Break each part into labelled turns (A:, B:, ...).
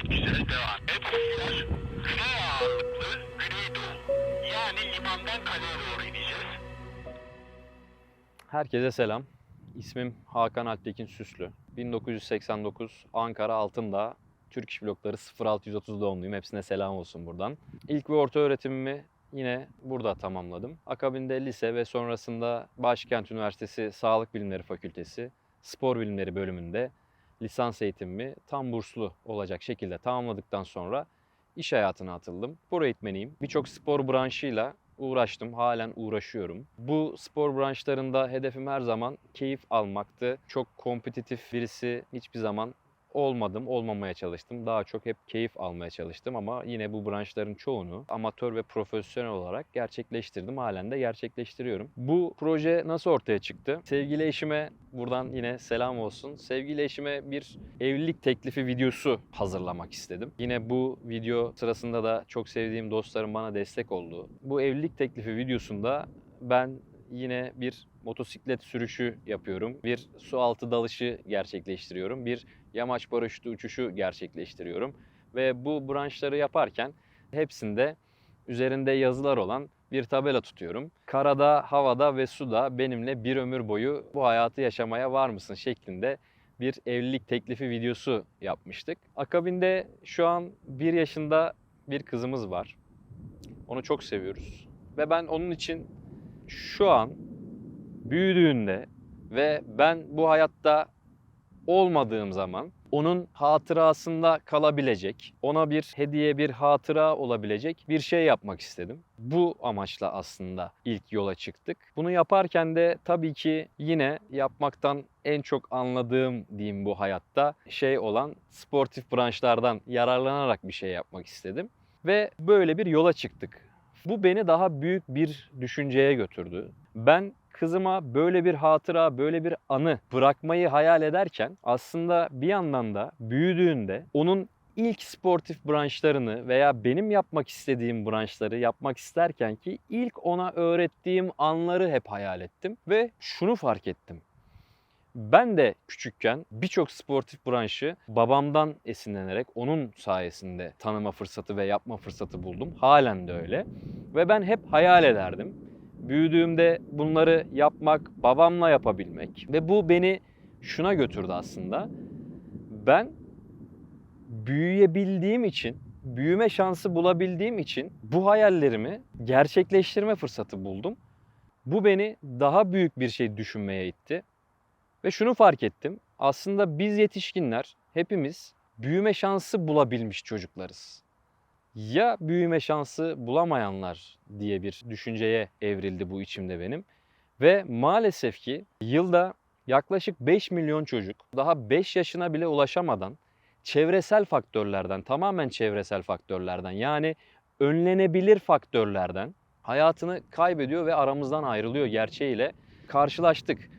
A: Güzel devam. Hedefler güney ağırlıklı güneydoğu. Yani limandan kaleye doğru ineceğiz.
B: Herkese selam. İsmim Hakan Alptekin Süslü. 1989 Ankara Altındağ Türk İş Blokları 0630 doğumluyum. Hepsine selam olsun buradan. İlk ve orta öğretimimi yine burada tamamladım. Akabinde lise ve sonrasında Başkent Üniversitesi Sağlık Bilimleri Fakültesi Spor Bilimleri bölümünde lisans eğitimimi tam burslu olacak şekilde tamamladıktan sonra iş hayatına atıldım. Spor eğitmeniyim. Birçok spor branşıyla uğraştım, halen uğraşıyorum. Bu spor branşlarında hedefim her zaman keyif almaktı. Çok kompetitif birisi hiçbir zaman olmadım, olmamaya çalıştım. Daha çok hep keyif almaya çalıştım ama yine bu branşların çoğunu amatör ve profesyonel olarak gerçekleştirdim. Halen de gerçekleştiriyorum. Bu proje nasıl ortaya çıktı? Sevgili eşime buradan yine selam olsun. Sevgili eşime bir evlilik teklifi videosu hazırlamak istedim. Yine bu video sırasında da çok sevdiğim dostlarım bana destek oldu. Bu evlilik teklifi videosunda ben yine bir motosiklet sürüşü yapıyorum. Bir su altı dalışı gerçekleştiriyorum. Bir yamaç paraşütü uçuşu gerçekleştiriyorum. Ve bu branşları yaparken hepsinde üzerinde yazılar olan bir tabela tutuyorum. Karada, havada ve suda benimle bir ömür boyu bu hayatı yaşamaya var mısın şeklinde bir evlilik teklifi videosu yapmıştık. Akabinde şu an 1 yaşında bir kızımız var. Onu çok seviyoruz. Ve ben onun için şu an büyüdüğünde ve ben bu hayatta olmadığım zaman onun hatırasında kalabilecek, ona bir hediye, bir hatıra olabilecek bir şey yapmak istedim. Bu amaçla aslında ilk yola çıktık. Bunu yaparken de tabii ki yine yapmaktan en çok anladığım diyeyim bu hayatta şey olan sportif branşlardan yararlanarak bir şey yapmak istedim. Ve böyle bir yola çıktık. Bu beni daha büyük bir düşünceye götürdü. Ben kızıma böyle bir hatıra, böyle bir anı bırakmayı hayal ederken aslında bir yandan da büyüdüğünde onun ilk sportif branşlarını veya benim yapmak istediğim branşları yapmak isterken ki ilk ona öğrettiğim anları hep hayal ettim ve şunu fark ettim. Ben de küçükken birçok sportif branşı babamdan esinlenerek onun sayesinde tanıma fırsatı ve yapma fırsatı buldum. Halen de öyle. Ve ben hep hayal ederdim. Büyüdüğümde bunları yapmak, babamla yapabilmek ve bu beni şuna götürdü aslında. Ben büyüyebildiğim için, büyüme şansı bulabildiğim için bu hayallerimi gerçekleştirme fırsatı buldum. Bu beni daha büyük bir şey düşünmeye itti. Ve şunu fark ettim. Aslında biz yetişkinler hepimiz büyüme şansı bulabilmiş çocuklarız. Ya büyüme şansı bulamayanlar diye bir düşünceye evrildi bu içimde benim. Ve maalesef ki yılda yaklaşık 5 milyon çocuk daha 5 yaşına bile ulaşamadan çevresel faktörlerden, tamamen çevresel faktörlerden yani önlenebilir faktörlerden hayatını kaybediyor ve aramızdan ayrılıyor gerçeğiyle karşılaştık.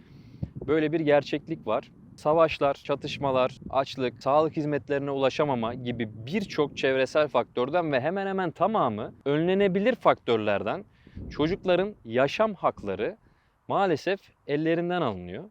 B: Böyle bir gerçeklik var. Savaşlar, çatışmalar, açlık, sağlık hizmetlerine ulaşamama gibi birçok çevresel faktörden ve hemen hemen tamamı önlenebilir faktörlerden çocukların yaşam hakları maalesef ellerinden alınıyor.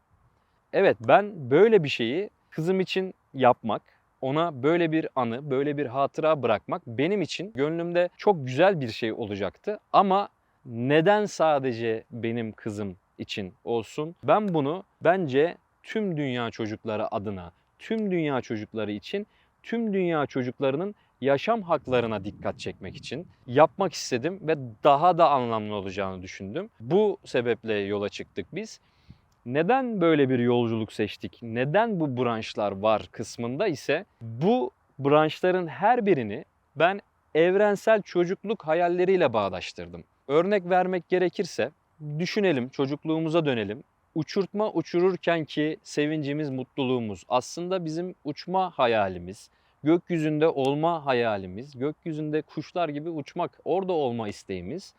B: Evet, ben böyle bir şeyi kızım için yapmak, ona böyle bir anı, böyle bir hatıra bırakmak benim için gönlümde çok güzel bir şey olacaktı. Ama neden sadece benim kızım için olsun? Ben bunu bence tüm dünya çocukları adına, tüm dünya çocukları için, tüm dünya çocuklarının yaşam haklarına dikkat çekmek için yapmak istedim ve daha da anlamlı olacağını düşündüm. Bu sebeple yola çıktık biz. Neden böyle bir yolculuk seçtik? Neden bu branşlar var kısmında ise bu branşların her birini ben evrensel çocukluk hayalleriyle bağdaştırdım. Örnek vermek gerekirse düşünelim, çocukluğumuza dönelim. Uçurtma uçururken ki sevincimiz, mutluluğumuz aslında bizim uçma hayalimiz, gökyüzünde olma hayalimiz, gökyüzünde kuşlar gibi uçmak, orada olma isteğimiz.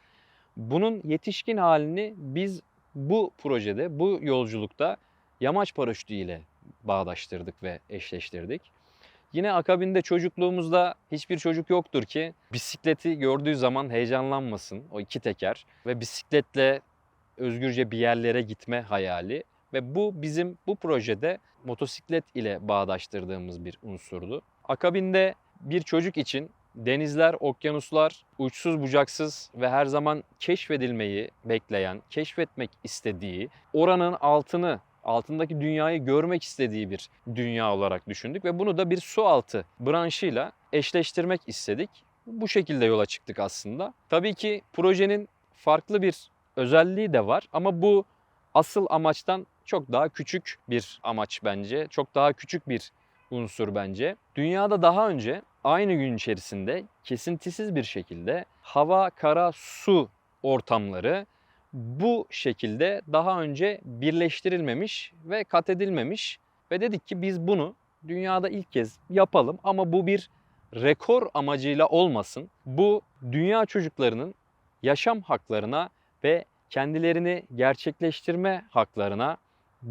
B: Bunun yetişkin halini biz bu projede, bu yolculukta yamaç paraşütü ile bağdaştırdık ve eşleştirdik. Yine akabinde çocukluğumuzda hiçbir çocuk yoktur ki bisikleti gördüğü zaman heyecanlanmasın. O iki teker ve bisikletle özgürce bir yerlere gitme hayali. Ve bu bizim bu projede motosiklet ile bağdaştırdığımız bir unsurdu. Akabinde bir çocuk için denizler, okyanuslar uçsuz bucaksız ve her zaman keşfedilmeyi bekleyen, keşfetmek istediği, oranın altındaki dünyayı görmek istediği bir dünya olarak düşündük ve bunu da bir su altı branşıyla eşleştirmek istedik. Bu şekilde yola çıktık aslında. Tabii ki projenin farklı bir özelliği de var ama bu asıl amaçtan çok daha küçük bir amaç bence. Çok daha küçük bir unsur bence. Dünyada daha önce aynı gün içerisinde kesintisiz bir şekilde hava, kara, su ortamları bu şekilde daha önce birleştirilmemiş ve kat edilmemiş ve dedik ki biz bunu dünyada ilk kez yapalım ama bu bir rekor amacıyla olmasın. Bu dünya çocuklarının yaşam haklarına ve kendilerini gerçekleştirme haklarına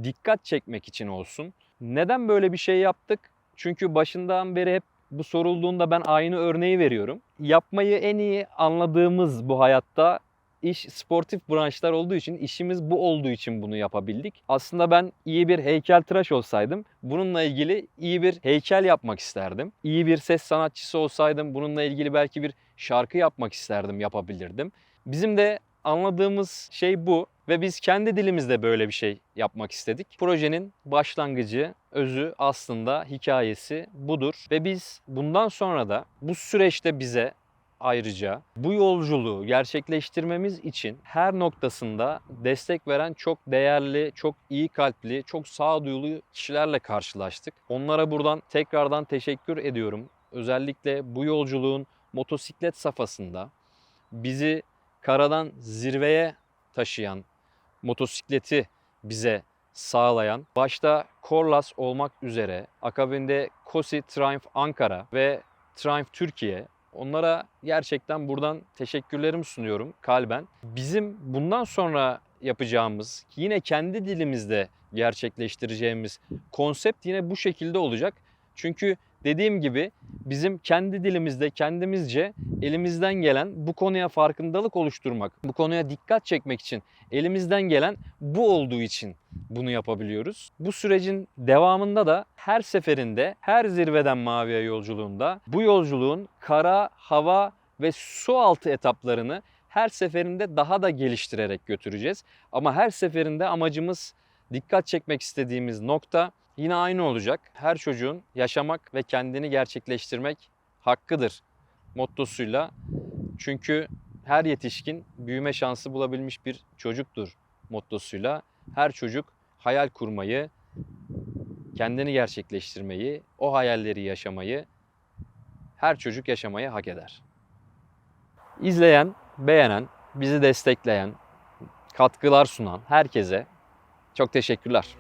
B: dikkat çekmek için olsun. Neden böyle bir şey yaptık? Çünkü başından beri hep bu sorulduğunda ben aynı örneği veriyorum. Yapmayı en iyi anladığımız bu hayatta iş sportif branşlar olduğu için, işimiz bu olduğu için bunu yapabildik. Aslında ben iyi bir heykeltıraş olsaydım bununla ilgili iyi bir heykel yapmak isterdim. İyi bir ses sanatçısı olsaydım bununla ilgili belki bir şarkı yapmak isterdim, yapabilirdim. Bizim de anladığımız şey bu ve biz kendi dilimizde böyle bir şey yapmak istedik. Projenin başlangıcı, özü aslında hikayesi budur ve biz bundan sonra da bu süreçte bize ayrıca bu yolculuğu gerçekleştirmemiz için her noktasında destek veren çok değerli, çok iyi kalpli, çok sağduyulu kişilerle karşılaştık. Onlara buradan tekrardan teşekkür ediyorum. Özellikle bu yolculuğun motosiklet safhasında bizi karadan zirveye taşıyan, motosikleti bize sağlayan, başta Corlas olmak üzere akabinde Kosi Triumph Ankara ve Triumph Türkiye, onlara gerçekten buradan teşekkürlerimi sunuyorum kalben. Bizim bundan sonra yapacağımız, yine kendi dilimizde gerçekleştireceğimiz konsept yine bu şekilde olacak. Çünkü dediğim gibi bizim kendi dilimizde kendimizce elimizden gelen bu konuya farkındalık oluşturmak, bu konuya dikkat çekmek için elimizden gelen bu olduğu için bunu yapabiliyoruz. Bu sürecin devamında da her seferinde, her zirveden maviye yolculuğunda bu yolculuğun kara, hava ve su altı etaplarını her seferinde daha da geliştirerek götüreceğiz. Ama her seferinde amacımız, dikkat çekmek istediğimiz nokta yine aynı olacak. Her çocuğun yaşamak ve kendini gerçekleştirmek hakkıdır mottosuyla. Çünkü her yetişkin büyüme şansı bulabilmiş bir çocuktur mottosuyla. Her çocuk hayal kurmayı, kendini gerçekleştirmeyi, o hayalleri yaşamayı, her çocuk yaşamayı hak eder. İzleyen, beğenen, bizi destekleyen, katkılar sunan herkese çok teşekkürler.